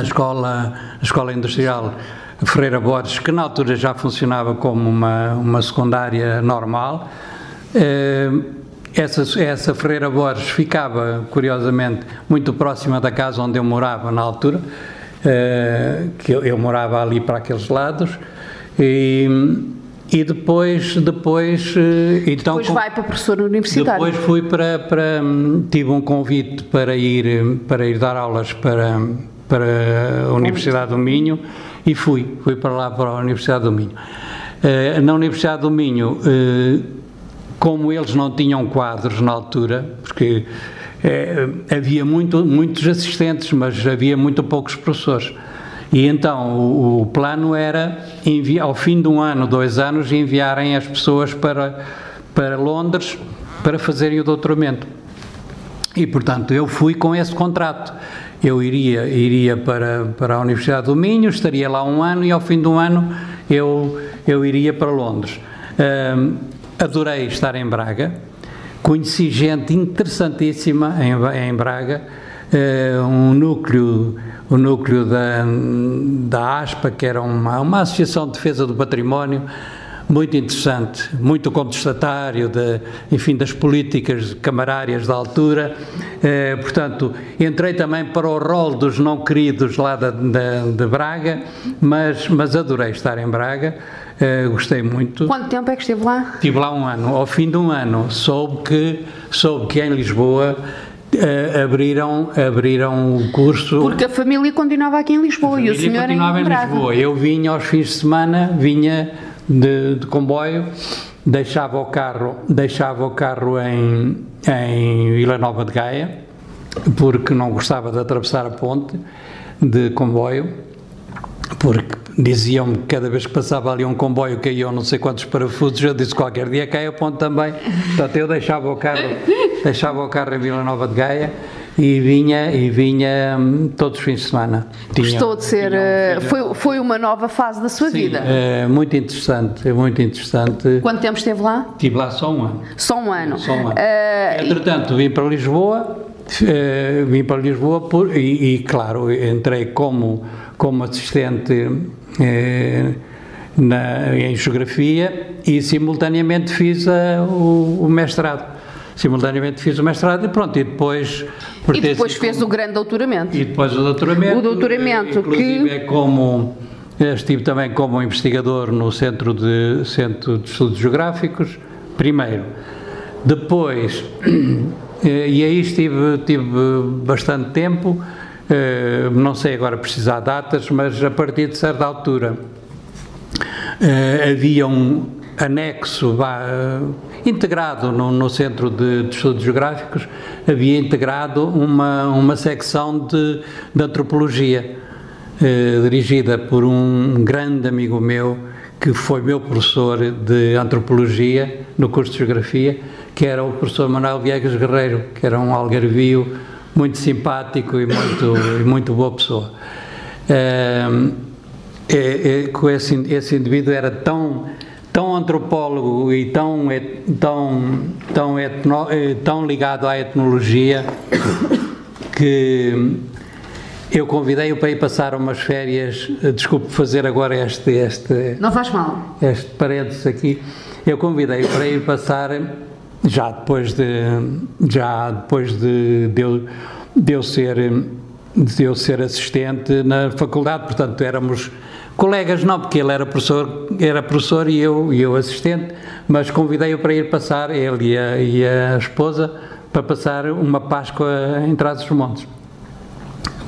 escola industrial Ferreira Borges, que na altura já funcionava como uma secundária normal. Essa Ferreira Borges ficava, curiosamente, muito próxima da casa onde eu morava na altura, que eu morava ali para aqueles lados, e depois então vai para professor universitário. Depois fui tive um convite para ir dar aulas para a Universidade do Minho e fui para lá, para a Universidade do Minho. Na Universidade do Minho, como eles não tinham quadros na altura, porque havia muitos assistentes, mas havia muito poucos professores. E então o plano era, ao fim de 1 ano, 2 anos, enviarem as pessoas para Londres para fazerem o doutoramento. E, portanto, eu fui com esse contrato. Eu iria para a Universidade do Minho, estaria lá 1 ano e ao fim de 1 ano eu iria para Londres. Adorei estar em Braga. Conheci gente interessantíssima em Braga, o núcleo da ASPA, que era uma associação de defesa do património, muito interessante, muito contestatário, das políticas camarárias da altura. Portanto, entrei também para o rol dos não queridos lá de Braga, mas adorei estar em Braga. Gostei muito. Quanto tempo é que esteve lá? Estive lá 1 ano. Ao fim de 1 ano soube que em Lisboa abriram o curso. Porque a família continuava aqui em Lisboa e o senhor continuava em Lisboa. Eu vinha aos fins de semana, de comboio, deixava o carro em Vila Nova de Gaia, porque não gostava de atravessar a ponte de comboio, porque diziam-me que cada vez que passava ali um comboio caíam não sei quantos parafusos. Eu disse: qualquer dia cai a ponte também. Portanto, eu deixava o carro em Vila Nova de Gaia e vinha todos os fins de semana. Gostou de ser... Foi uma nova fase da sua vida? Muito interessante. Quanto tempo esteve lá? Estive lá só 1 ano. Só um ano. Entretanto, vim para Lisboa, e claro, entrei como assistente em Geografia e simultaneamente fiz o mestrado. E pronto, e depois fez o grande doutoramento. E depois o doutoramento. Inclusive estive também como investigador no Centro de Estudos Geográficos, primeiro. Depois, e aí estive bastante tempo, não sei agora precisar datas, mas a partir de certa altura havia um anexo integrado no Centro de Estudos Geográficos, havia integrado uma secção de antropologia, dirigida por um grande amigo meu, que foi meu professor de antropologia no curso de Geografia, que era o professor Manuel Viegas Guerreiro, que era um algarvio muito simpático e muito boa pessoa. Esse indivíduo era tão antropólogo e tão ligado à etnologia que eu convidei-o para ir passar umas férias. Desculpe fazer agora Não faz mal. Este parênteses aqui. Eu convidei-o para ir passar, já depois de eu ser assistente na faculdade. Portanto, éramos colegas, não, porque ele era professor e eu assistente, mas convidei-o para ir passar, ele e a esposa, para passar uma Páscoa em Trás-os-Montes,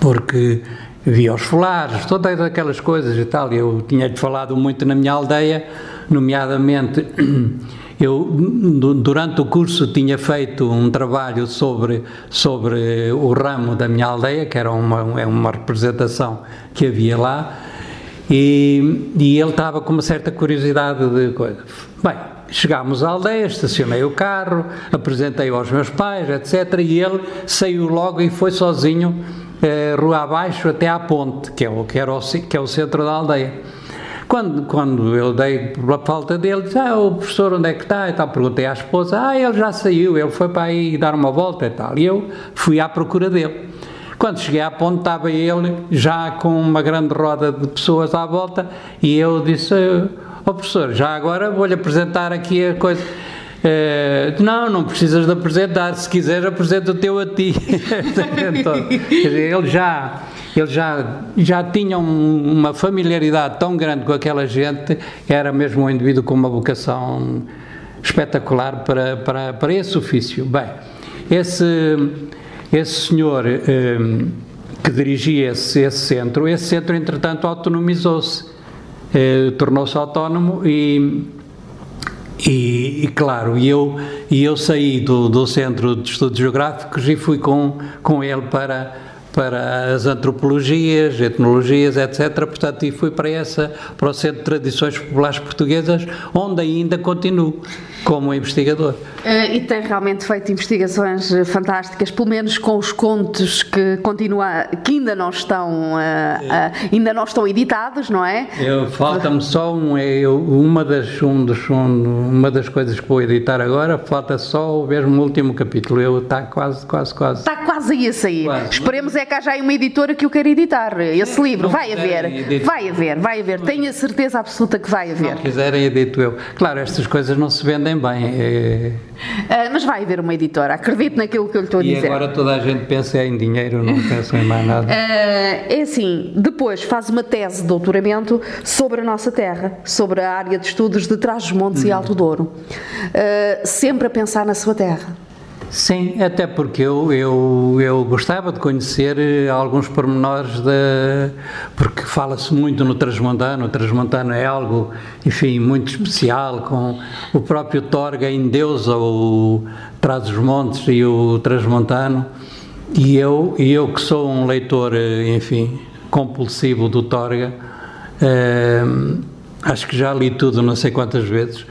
porque via os folares, todas aquelas coisas e tal. Eu tinha-lhe falado muito na minha aldeia, nomeadamente, eu durante o curso tinha feito um trabalho sobre o ramo da minha aldeia, que era uma representação que havia lá, e ele estava com uma certa curiosidade de coisa. Bem, chegámos à aldeia, estacionei o carro, apresentei-o aos meus pais, etc. E ele saiu logo e foi sozinho rua abaixo até à ponte, que é o centro da aldeia. Quando eu dei pela falta dele, disse, o professor onde é que está? E tal, perguntei à esposa, ele já saiu, ele foi para aí dar uma volta e tal. E eu fui à procura dele. Quando cheguei à ponte, estava ele já com uma grande roda de pessoas à volta, e eu disse, professor, já agora vou-lhe apresentar aqui a coisa. Não precisas de apresentar, se quiseres apresenta o teu a ti. Então, ele já tinha uma familiaridade tão grande com aquela gente, era mesmo um indivíduo com uma vocação espetacular para esse ofício. Bem, esse senhor que dirigia esse centro entretanto autonomizou-se, tornou-se autónomo e claro, eu saí do Centro de Estudos Geográficos e fui com ele para as antropologias, etnologias, etc. Portanto, e fui para o Centro de Tradições Populares Portuguesas, onde ainda continuo como investigador. E tem realmente feito investigações fantásticas, pelo menos com os contos que ainda não estão editados, não é? Falta-me só uma das coisas que vou editar agora, falta só mesmo o último capítulo. Está quase. Está quase aí a sair. Quase. Esperemos é que haja aí uma editora que o queira editar. Esse livro, vai haver. Tenho a certeza absoluta que vai haver. Se não quiserem, edito eu. Claro, estas coisas não se vendem bem. Mas vai haver uma editora, acredito naquilo que eu lhe estou a dizer. E agora toda a gente pensa em dinheiro, não pensa em mais nada. É assim, depois faz uma tese de doutoramento sobre a nossa terra, sobre a área de estudos de Trás-os-Montes e Alto Douro. Sempre a pensar na sua terra. Sim, até porque eu gostava de conhecer alguns pormenores, porque fala-se muito no Transmontano. O Transmontano é algo, enfim, muito especial, com o próprio Torga endeusa o Trás-os-Montes e o Transmontano, e eu que sou um leitor, enfim, compulsivo do Torga, acho que já li tudo não sei quantas vezes,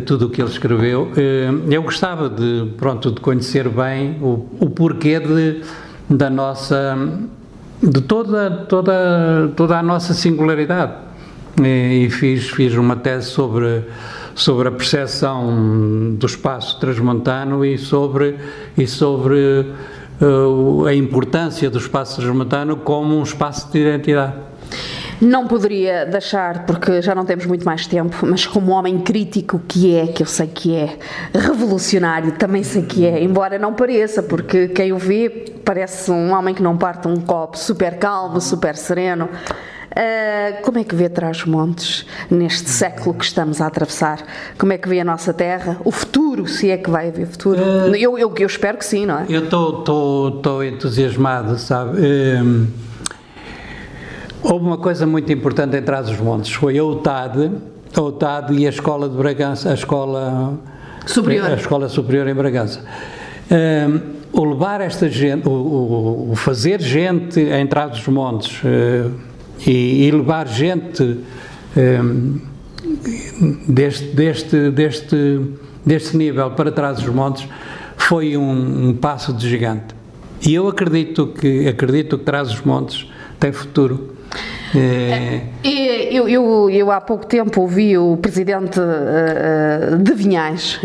tudo o que ele escreveu. Eu gostava de conhecer bem o porquê de toda a nossa singularidade, e fiz uma tese sobre a percepção do espaço transmontano e sobre a importância do espaço transmontano como um espaço de identidade. Não poderia deixar, porque já não temos muito mais tempo, mas como homem crítico que eu sei que é, revolucionário, também sei que é, embora não pareça, porque quem o vê parece um homem que não parte um copo, super calmo, super sereno. Como é que vê Trás-os-Montes neste século que estamos a atravessar? Como é que vê a nossa terra? O futuro, se é que vai haver futuro? Eu espero que sim, não é? Eu estou entusiasmado, sabe? Houve uma coisa muito importante em Trás-os-Montes, foi a UTAD e a Escola de Bragança, a Escola Superior em Bragança. O levar esta gente, o fazer gente em Trás-os-Montes e levar gente deste nível para Trás-os-Montes foi um passo de gigante. E eu acredito que Trás-os-Montes tem futuro. Eu há pouco tempo ouvi o presidente de Vinhais,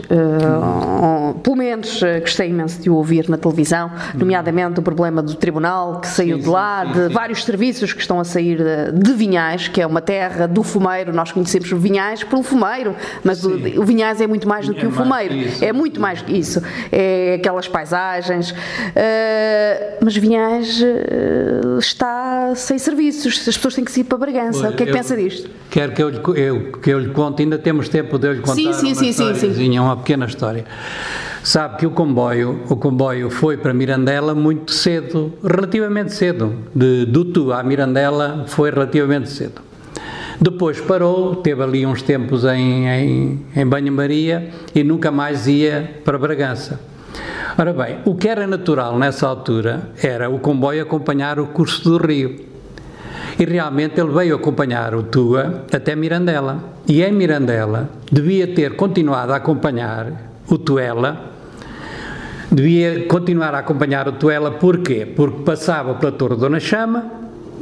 pelo menos gostei imenso de o ouvir na televisão, nomeadamente o problema do tribunal que saiu de lá, vários serviços que estão a sair de Vinhais, que é uma terra do fumeiro. Nós conhecemos Vinhais pelo fumeiro, mas o Vinhais é muito mais do que o fumeiro, é muito mais do que isso, é aquelas paisagens, mas Vinhais está sem serviços, as pessoas têm que ir para Bragança. O que é que pensa disto? Quer que eu lhe conte, ainda temos tempo de eu lhe contar uma pequena história. sabe que o comboio foi para Mirandela muito cedo, relativamente cedo, do Tu à Mirandela foi relativamente cedo. Depois parou, teve ali uns tempos em banho-maria e nunca mais ia para Bragança. Ora bem, o que era natural nessa altura era o comboio acompanhar o curso do rio. E realmente ele veio acompanhar o Tua até Mirandela. E em Mirandela devia ter continuado a acompanhar o Tuela. Devia continuar a acompanhar o Tuela, porquê? Porque passava pela Torre Dona Chama,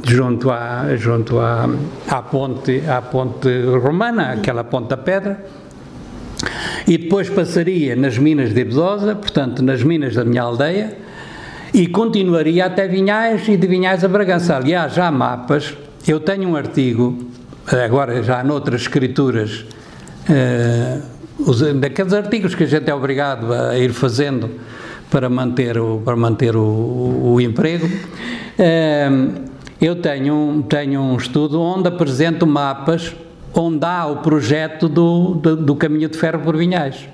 junto à ponte romana, aquela ponte da pedra, e depois passaria nas minas de Ebesosa, portanto nas minas da minha aldeia, e continuaria até Vinhais e de Vinhais a Bragança. Aliás, já há mapas, eu tenho um artigo, agora já noutras escrituras, daqueles artigos que a gente é obrigado a ir fazendo para manter o emprego, eu tenho um estudo onde apresento mapas onde há o projeto do caminho de ferro por Vinhais.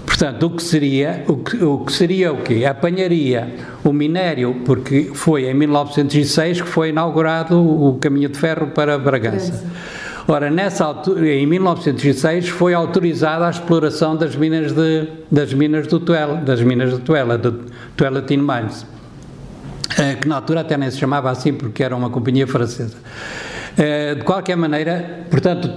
Portanto, o que seria o quê? Apanharia o minério, porque foi em 1906 que foi inaugurado o caminho de ferro para Bragança. Ora, nessa altura, em 1906, foi autorizada a exploração das minas do Tuela, do Tuela Tin Mines, que na altura até nem se chamava assim porque era uma companhia francesa. De qualquer maneira, portanto,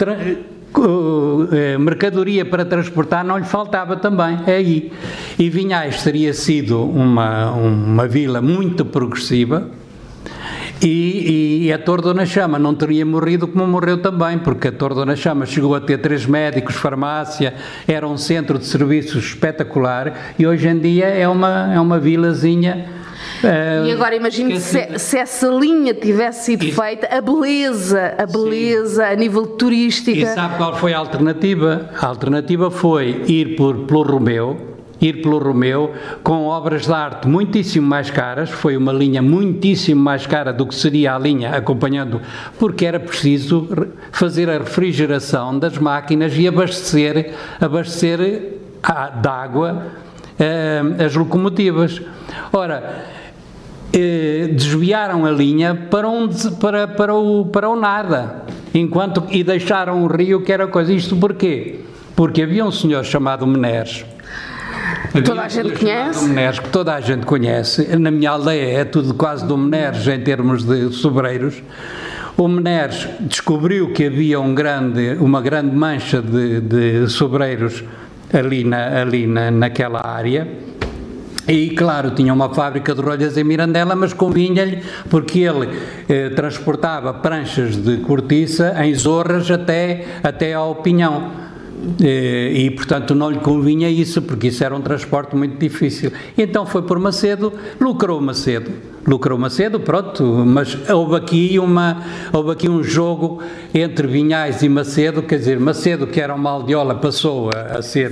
mercadoria para transportar não lhe faltava também, é aí. E Vinhais teria sido uma vila muito progressiva e a Torre Dona Chama não teria morrido como morreu também, porque a Torre Dona Chama chegou a ter 3 médicos, farmácia, era um centro de serviços espetacular e hoje em dia é uma vilazinha. E agora imagine se essa linha tivesse sido feita, a beleza a nível turístico. E sabe qual foi a alternativa? A alternativa foi ir pelo Romeu com obras de arte muitíssimo mais caras, foi uma linha muitíssimo mais cara do que seria a linha acompanhando, porque era preciso fazer a refrigeração das máquinas e abastecer de água as locomotivas. Ora, desviaram a linha para o nada, e deixaram o rio, que era coisa. Isto porquê? Porque havia um senhor chamado Meneres, toda a gente conhece, Meneres, que toda a gente conhece. Na minha aldeia é tudo quase do Meneres em termos de sobreiros. O Meneres descobriu que havia uma grande mancha de sobreiros ali naquela área. E, claro, tinha uma fábrica de rolhas em Mirandela, mas convinha-lhe, porque ele transportava pranchas de cortiça em zorras até ao Pinhão. E, portanto, não lhe convinha isso, porque isso era um transporte muito difícil. E então foi por Macedo, lucrou Macedo, pronto, mas houve aqui um jogo entre Vinhais e Macedo, quer dizer, Macedo, que era uma aldeola, passou a ser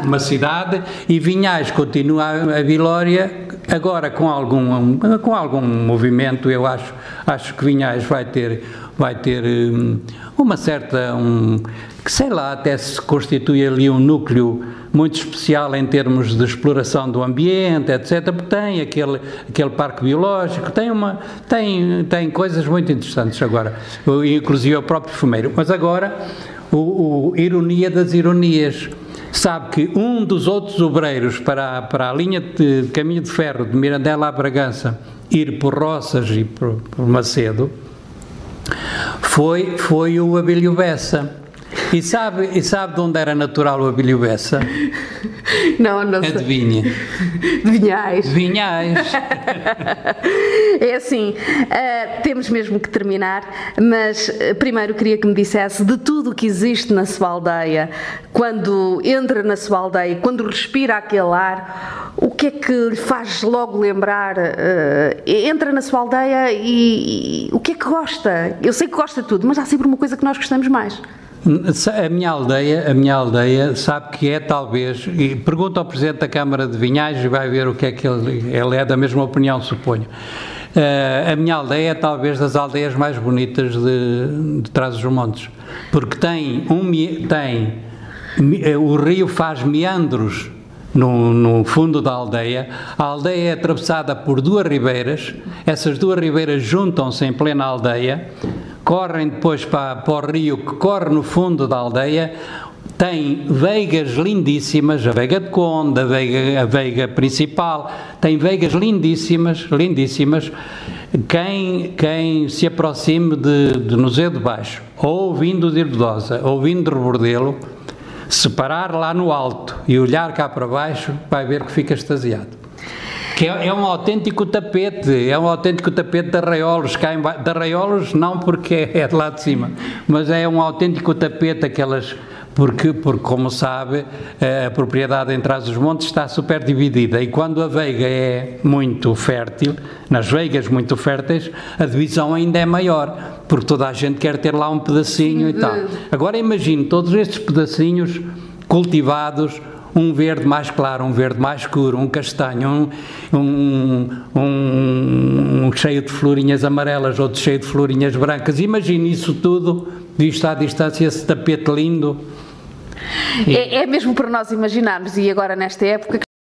uma cidade, e Vinhais continua a Vilória, agora com algum movimento. Eu acho que Vinhais vai ter uma certa, que sei lá, até se constitui ali um núcleo muito especial em termos de exploração do ambiente, etc, porque tem aquele parque biológico, tem coisas muito interessantes agora, inclusive o próprio fumeiro. Mas agora, ironia das ironias, sabe que um dos outros obreiros para a linha de caminho de ferro de Mirandela a Bragança ir por Roças e por Macedo foi o Abílio Bessa. E sabe de onde era natural o Abílio Bessa? Não sei. Adivinha? Vinhais. É assim, temos mesmo que terminar, mas primeiro queria que me dissesse de tudo o que existe na sua aldeia, quando entra na sua aldeia, quando respira aquele ar, o que é que lhe faz logo lembrar? Entra na sua aldeia e o que é que gosta? Eu sei que gosta de tudo, mas há sempre uma coisa que nós gostamos mais. A minha aldeia sabe que é talvez, e pergunta ao Presidente da Câmara de Vinhais e vai ver o que é que ele é da mesma opinião, suponho. A minha aldeia é talvez das aldeias mais bonitas de Trás-os-Montes, porque o rio faz meandros no fundo da aldeia. A aldeia é atravessada por duas ribeiras, essas duas ribeiras juntam-se em plena aldeia, correm depois para o rio que corre no fundo da aldeia. Tem veigas lindíssimas, a veiga de Conde, a veiga principal, tem veigas lindíssimas, lindíssimas. Quem se aproxime de Nozé de Baixo, ou vindo de Irdosa, ou vindo de Rebordelo, se parar lá no alto e olhar cá para baixo, vai ver que fica extasiado. Que é um autêntico tapete, de arraiolos, de arraiolos não porque é de lá de cima, mas é um autêntico tapete, porque como sabe, a propriedade em Trás-os-Montes está super dividida, e quando a veiga é muito fértil, nas veigas muito férteis, a divisão ainda é maior, porque toda a gente quer ter lá um pedacinho e tal. Agora imagine todos estes pedacinhos cultivados, um verde mais claro, um verde mais escuro, um castanho, um cheio de florinhas amarelas, outro cheio de florinhas brancas. Imagine isso tudo, visto à distância, esse tapete lindo. É mesmo para nós imaginarmos, e agora nesta época